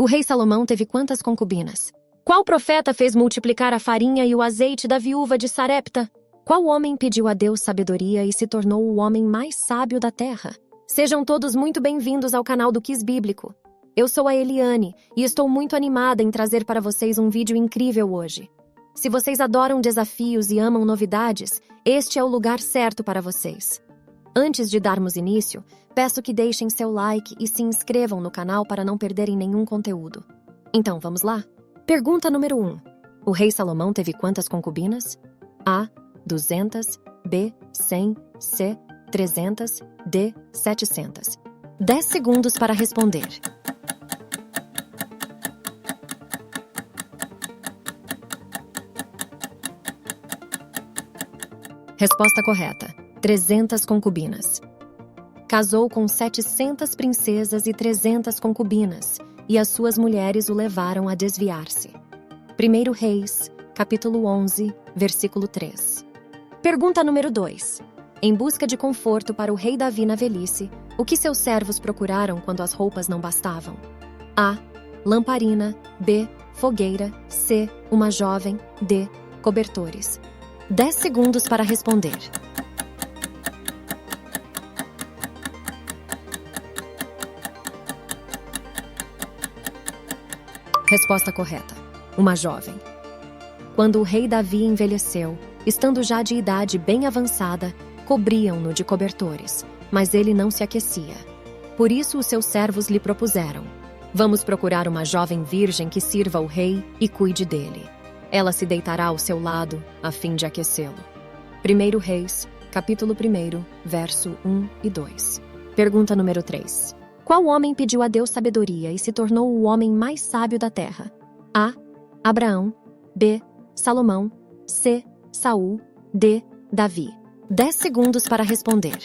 O rei Salomão teve quantas concubinas? Qual profeta fez multiplicar a farinha e o azeite da viúva de Sarepta? Qual homem pediu a Deus sabedoria e se tornou o homem mais sábio da terra? Sejam todos muito bem-vindos ao canal do Quiz Bíblico. Eu sou a Eliane e estou muito animada em trazer para vocês um vídeo incrível hoje. Se vocês adoram desafios e amam novidades, este é o lugar certo para vocês. Antes de darmos início, peço que deixem seu like e se inscrevam no canal para não perderem nenhum conteúdo. Então, vamos lá? Pergunta número 1. O rei Salomão teve quantas concubinas? A. 200, B. 100, C. 300, D. 700. 10 segundos para responder. Resposta correta. 300 concubinas. Casou com 700 princesas e 300 concubinas, e as suas mulheres o levaram a desviar-se. 1 Reis, capítulo 11, versículo 3. Pergunta número 2. Em busca de conforto para o rei Davi na velhice, o que seus servos procuraram quando as roupas não bastavam? A. Lamparina. B. Fogueira. C. Uma jovem. D. Cobertores. 10 segundos para responder. Resposta correta. Uma jovem. Quando o rei Davi envelheceu, estando já de idade bem avançada, cobriam-no de cobertores, mas ele não se aquecia. Por isso os seus servos lhe propuseram: vamos procurar uma jovem virgem que sirva ao rei e cuide dele. Ela se deitará ao seu lado, a fim de aquecê-lo. 1 Reis, capítulo 1, verso 1 e 2. Pergunta número 3. Qual homem pediu a Deus sabedoria e se tornou o homem mais sábio da terra? A. Abraão. B. Salomão. C. Saul. D. Davi. 10 segundos para responder.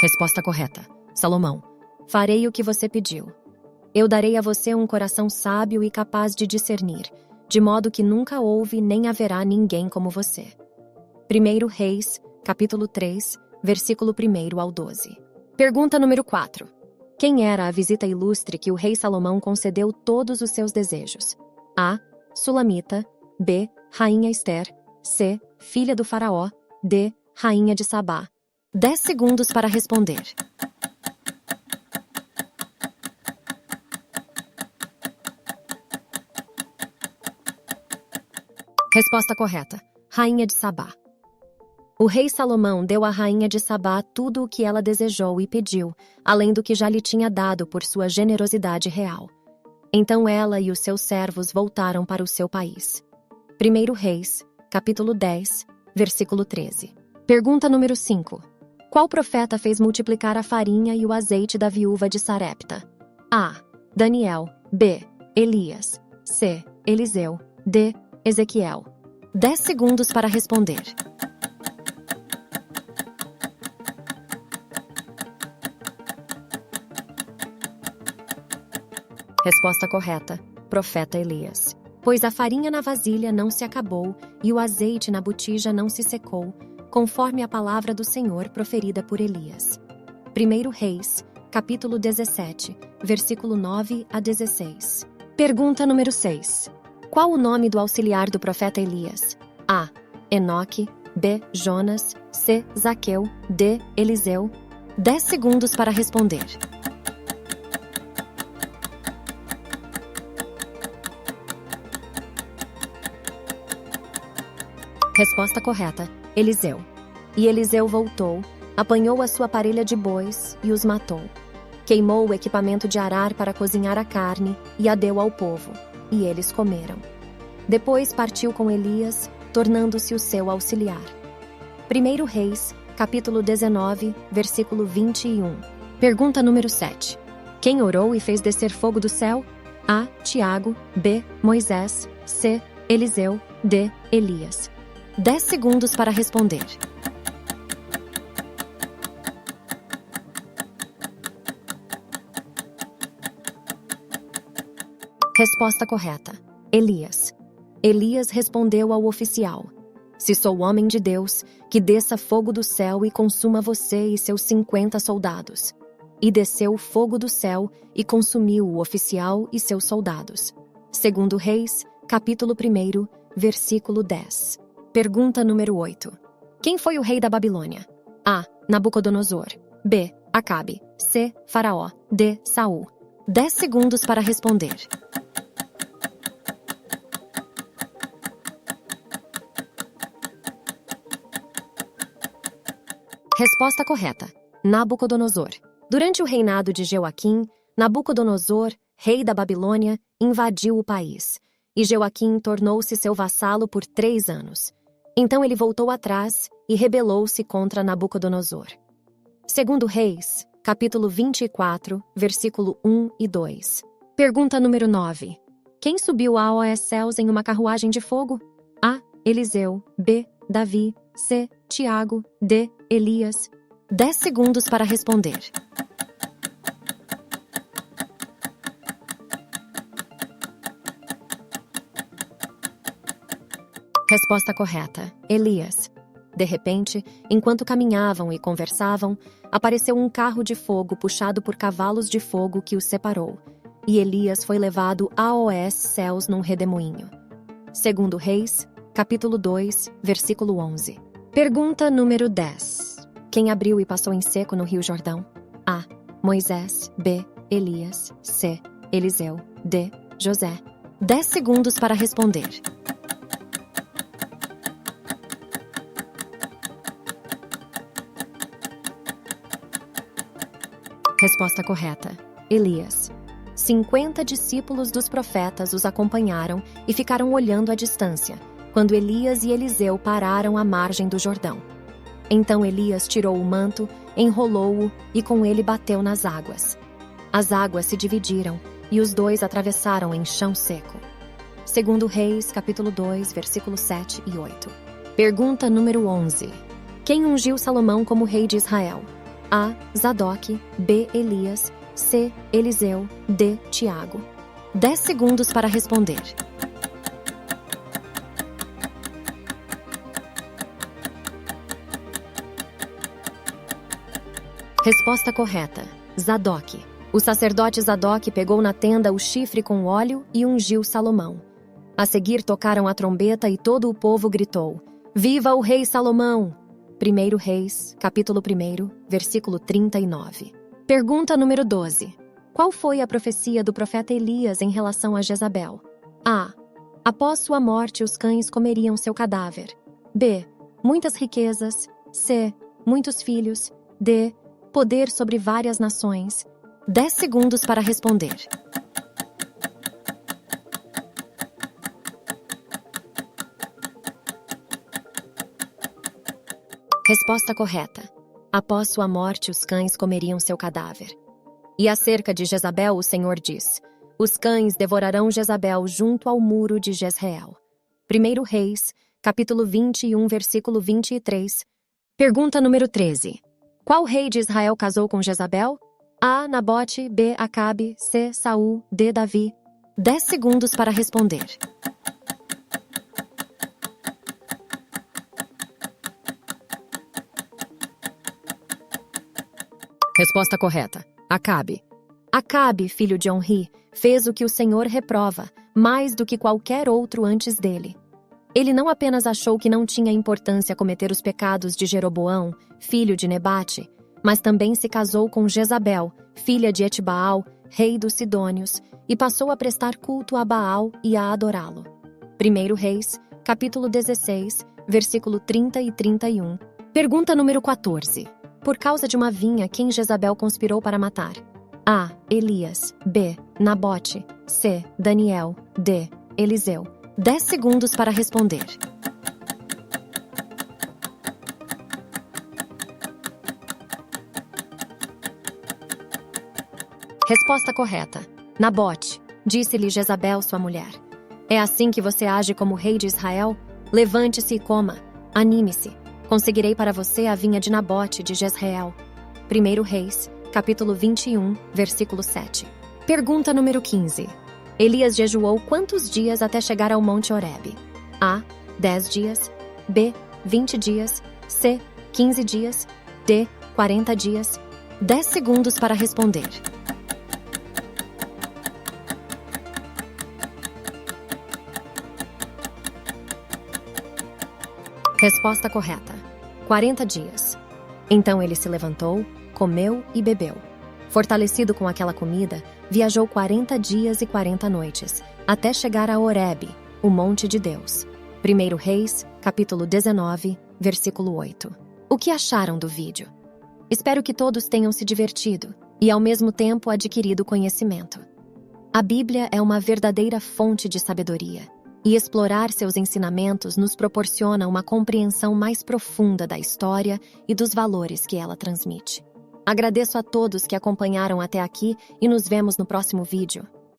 Resposta correta. Salomão. Farei o que você pediu. Eu darei a você um coração sábio e capaz de discernir, de modo que nunca houve nem haverá ninguém como você. 1 Reis, capítulo 3, versículo 1 ao 12. Pergunta número 4. Quem era a visita ilustre que o rei Salomão concedeu todos os seus desejos? A. Sulamita. B. Rainha Ester. C. Filha do faraó. D. Rainha de Sabá. 10 segundos para responder. Resposta correta. Rainha de Sabá. O rei Salomão deu à rainha de Sabá tudo o que ela desejou e pediu, além do que já lhe tinha dado por sua generosidade real. Então ela e os seus servos voltaram para o seu país. 1 Reis, capítulo 10, versículo 13. Pergunta número 5. Qual profeta fez multiplicar a farinha e o azeite da viúva de Sarepta? A. Daniel. B. Elias. C. Eliseu. D. Ezequiel. 10 segundos para responder. Resposta correta. Profeta Elias. Pois a farinha na vasilha não se acabou e o azeite na botija não se secou, conforme a palavra do Senhor proferida por Elias. 1 Reis, capítulo 17, versículo 9 a 16. Pergunta número 6. Qual o nome do auxiliar do profeta Elias? A. Enoque. B. Jonas. C. Zaqueu. D. Eliseu. 10 segundos para responder. Resposta correta. Eliseu. E Eliseu voltou, apanhou a sua parelha de bois e os matou. Queimou o equipamento de arar para cozinhar a carne e a deu ao povo, e eles comeram. Depois partiu com Elias, tornando-se o seu auxiliar. 1 Reis, capítulo 19, versículo 21. Pergunta número 7. Quem orou e fez descer fogo do céu? A. Tiago. B. Moisés. C. Eliseu. D. Elias. 10 segundos para responder. Resposta correta. Elias. Elias respondeu ao oficial: Se sou homem de Deus, que desça fogo do céu e consuma você e seus 50 soldados. E desceu fogo do céu e consumiu o oficial e seus soldados. Segundo Reis, capítulo 1, versículo 10. Pergunta número 8. Quem foi o rei da Babilônia? A. Nabucodonosor. B. Acabe. C. Faraó. D. Saul. 10 segundos para responder. Resposta correta. Nabucodonosor. Durante o reinado de Jeoaquim, Nabucodonosor, rei da Babilônia, invadiu o país, e Jeoaquim tornou-se seu vassalo por 3 anos. Então ele voltou atrás e rebelou-se contra Nabucodonosor. Segundo Reis, capítulo 24, versículo 1 e 2. Pergunta número 9. Quem subiu aos céus em uma carruagem de fogo? A. Eliseu. B. Davi. C. Tiago. D. Elias. 10 segundos para responder. Resposta correta. Elias. De repente, enquanto caminhavam e conversavam, apareceu um carro de fogo puxado por cavalos de fogo que os separou, e Elias foi levado aos céus num redemoinho. Segundo Reis, capítulo 2, versículo 11. Pergunta número 10. Quem abriu e passou em seco no Rio Jordão? A. Moisés. B. Elias. C. Eliseu. D. José. 10 segundos para responder. Resposta correta. Elias. 50 discípulos dos profetas os acompanharam e ficaram olhando à distância, quando Elias e Eliseu pararam à margem do Jordão. Então Elias tirou o manto, enrolou-o e com ele bateu nas águas. As águas se dividiram e os dois atravessaram em chão seco. Segundo Reis, capítulo 2, versículos 7 e 8. Pergunta número 11. Quem ungiu Salomão como rei de Israel? A. Zadok. B. Elias. C. Eliseu. D. Tiago. 10 segundos para responder. Resposta correta. Zadok. O sacerdote Zadok pegou na tenda o chifre com óleo e ungiu Salomão. A seguir tocaram a trombeta e todo o povo gritou: Viva o rei Salomão! 1 Reis, capítulo 1, versículo 39. Pergunta número 12. Qual foi a profecia do profeta Elias em relação a Jezabel? A. Após sua morte, os cães comeriam seu cadáver. B. Muitas riquezas. C. Muitos filhos. D. Poder sobre várias nações. 10 segundos para responder. Resposta correta. Após sua morte, os cães comeriam seu cadáver. E acerca de Jezabel, o Senhor diz: Os cães devorarão Jezabel junto ao muro de Jezreel. 1 Reis, capítulo 21, versículo 23. Pergunta número 13. Qual rei de Israel casou com Jezabel? A. Nabote. B. Acabe. C. Saul. D. Davi. 10 segundos para responder. Resposta correta. Acabe. Acabe, filho de Onri, fez o que o Senhor reprova, mais do que qualquer outro antes dele. Ele não apenas achou que não tinha importância cometer os pecados de Jeroboão, filho de Nebate, mas também se casou com Jezabel, filha de Etbaal, rei dos Sidônios, e passou a prestar culto a Baal e a adorá-lo. 1 Reis, capítulo 16, versículo 30 e 31. Pergunta número 14. Por causa de uma vinha, quem Jezabel conspirou para matar? A. Elias. B. Nabote. C. Daniel. D. Eliseu. 10 segundos para responder. Resposta correta. Nabote. Disse-lhe Jezabel, sua mulher: É assim que você age como rei de Israel? Levante-se e coma. Anime-se. Conseguirei para você a vinha de Nabote de Jezreel. 1 Reis, capítulo 21, versículo 7. Pergunta número 15. Elias jejuou quantos dias até chegar ao Monte Horebe? A. 10 dias. B. 20 dias. C. 15 dias. D. 40 dias. 10 segundos para responder. Resposta correta: 40 dias. Então ele se levantou, comeu e bebeu. Fortalecido com aquela comida, viajou 40 dias e 40 noites, até chegar a Horebe, o monte de Deus. 1 Reis, capítulo 19, versículo 8. O que acharam do vídeo? Espero que todos tenham se divertido e, ao mesmo tempo, adquirido conhecimento. A Bíblia é uma verdadeira fonte de sabedoria, e explorar seus ensinamentos nos proporciona uma compreensão mais profunda da história e dos valores que ela transmite. Agradeço a todos que acompanharam até aqui e nos vemos no próximo vídeo.